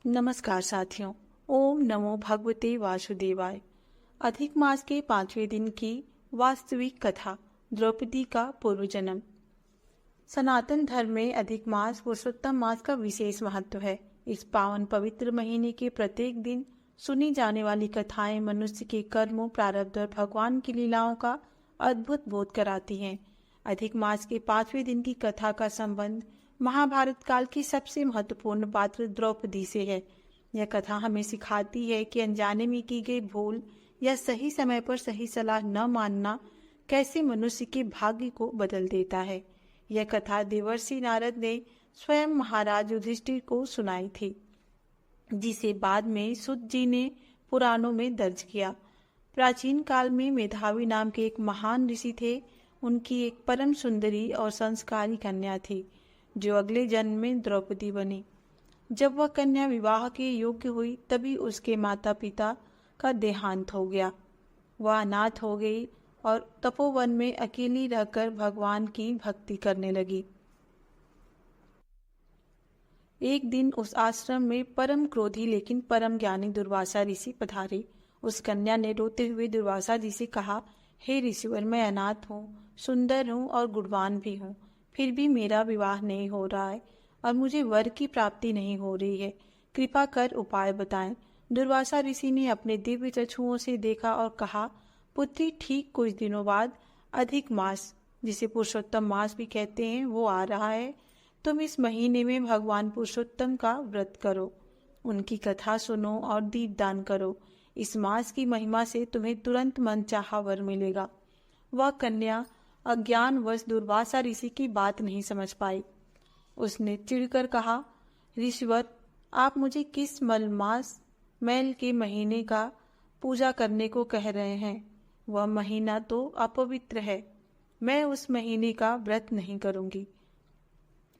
नमस्कार साथियों। ओम नमो भगवते वासुदेवाय। अधिक मास के 5वें दिन की वास्तविक कथा, द्रौपदी का पूर्व जन्म। सनातन धर्म में अधिक मास पुरुषोत्तम मास का विशेष महत्व है। इस पावन पवित्र महीने के प्रत्येक दिन सुनी जाने वाली कथाएं मनुष्य के कर्मों, प्रारब्ध और भगवान की लीलाओं का अद्भुत बोध कराती हैं। अधिक मास के 5वें दिन की कथा का संबंध महाभारत काल की सबसे महत्वपूर्ण पात्र द्रौपदी से है। यह कथा हमें सिखाती है कि अनजाने में की गई भूल या सही समय पर सही सलाह न मानना कैसे मनुष्य के भाग्य को बदल देता है। यह कथा देवर्षि नारद ने स्वयं महाराज युधिष्ठिर को सुनाई थी, जिसे बाद में सुत जी ने पुराणों में दर्ज किया। प्राचीन काल में मेधावी नाम के एक महान ऋषि थे। उनकी एक परम सुंदरी और संस्कारी कन्या थी, जो अगले जन्म में द्रौपदी बनी। जब वह कन्या विवाह के योग्य हुई, तभी उसके माता पिता का देहांत हो गया। वह अनाथ हो गई और तपोवन में अकेली रहकर भगवान की भक्ति करने लगी। एक दिन उस आश्रम में परम क्रोधी लेकिन परम ज्ञानी दुर्वासा ऋषि पधारे। उस कन्या ने रोते हुए दुर्वासा जी से कहा, हे ऋषिवर, मैं अनाथ हूँ, सुंदर हूँ और गुणवान भी हूँ, फिर भी मेरा विवाह नहीं हो रहा है और मुझे वर की प्राप्ति नहीं हो रही है। कृपा कर उपाय बताएं। दुर्वासा ऋषि ने अपने दिव्य चक्षुओं से देखा और कहा, पुत्री, ठीक कुछ दिनों बाद अधिक मास, जिसे पुरुषोत्तम मास भी कहते हैं, वो आ रहा है। तुम इस महीने में भगवान पुरुषोत्तम का व्रत करो, उनकी कथा सुनो और दीपदान करो। इस मास की महिमा से तुम्हें तुरंत मनचाहा वर मिलेगा। वह कन्या अज्ञानवश दुर्वासा ऋषि की बात नहीं समझ पाई। उसने चिढ़कर कहा, ऋषिवर, आप मुझे किस मलमास मैल के महीने का पूजा करने को कह रहे हैं? वह महीना तो अपवित्र है। मैं उस महीने का व्रत नहीं करूंगी,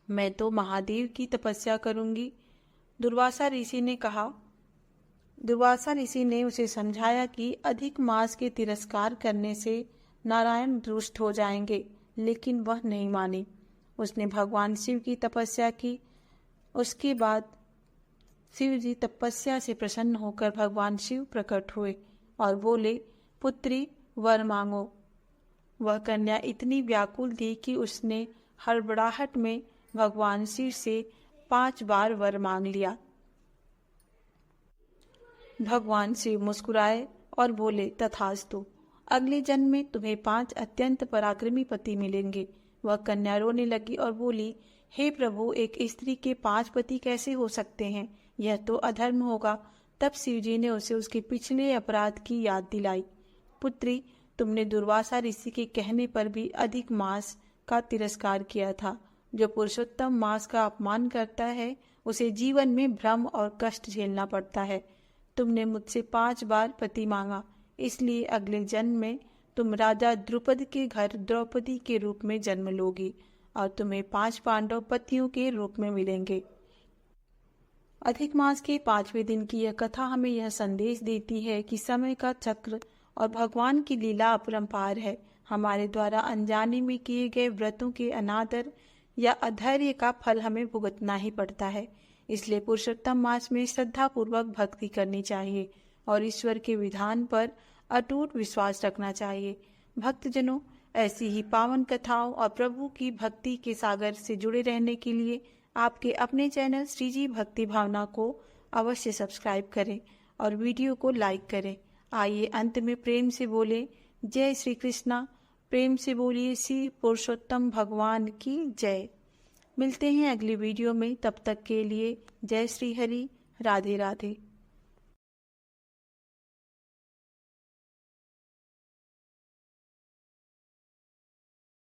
मैं तो महादेव की तपस्या करूंगी। दुर्वासा ऋषि ने उसे समझाया कि अधिक मास के तिरस्कार करने से नारायण रुष्ट हो जाएंगे, लेकिन वह नहीं मानी। उसने भगवान शिव की तपस्या की। उसके बाद शिव जी तपस्या से प्रसन्न होकर भगवान शिव प्रकट हुए और बोले, पुत्री, वर मांगो। वह कन्या इतनी व्याकुल थी कि उसने हड़बड़ाहट में भगवान शिव से 5 बार वर मांग लिया। भगवान शिव मुस्कुराए और बोले, तथास्तु। अगले जन्म में तुम्हें 5 अत्यंत पराक्रमी पति मिलेंगे। वह कन्या रोने लगी और बोली, हे प्रभु, एक स्त्री के 5 पति कैसे हो सकते हैं? यह तो अधर्म होगा। तब शिवजी ने उसे उसके पिछले अपराध की याद दिलाई। पुत्री, तुमने दुर्वासा ऋषि के कहने पर भी अधिक मास का तिरस्कार किया था। जो पुरुषोत्तम मास का अपमान करता है, उसे जीवन में भ्रम और कष्ट झेलना पड़ता है। तुमने मुझसे 5 बार पति मांगा, इसलिए अगले जन्म में तुम राजा द्रुपद के घर द्रौपदी के रूप में जन्म लोगी और तुम्हें 5 पांडव पतियों के रूप में मिलेंगे। अधिक मास के 5वें दिन की यह कथा हमें यह संदेश देती है कि समय का चक्र और भगवान की लीला अपरंपार है। हमारे द्वारा अनजाने में किए गए व्रतों के अनादर या अधैर्य का फल हमें भुगतना ही पड़ता है। इसलिए पुरुषोत्तम मास में श्रद्धा पूर्वक भक्ति करनी चाहिए और ईश्वर के विधान पर अटूट विश्वास रखना चाहिए। भक्तजनों, ऐसी ही पावन कथाओं और प्रभु की भक्ति के सागर से जुड़े रहने के लिए आपके अपने चैनल श्रीजी भक्ति भावना को अवश्य सब्सक्राइब करें और वीडियो को लाइक करें। आइए अंत में प्रेम से बोले, जय श्री कृष्णा। प्रेम से बोलिए, श्री पुरुषोत्तम भगवान की जय। मिलते हैं अगली वीडियो में, तब तक के लिए जय श्री हरि। राधे राधे।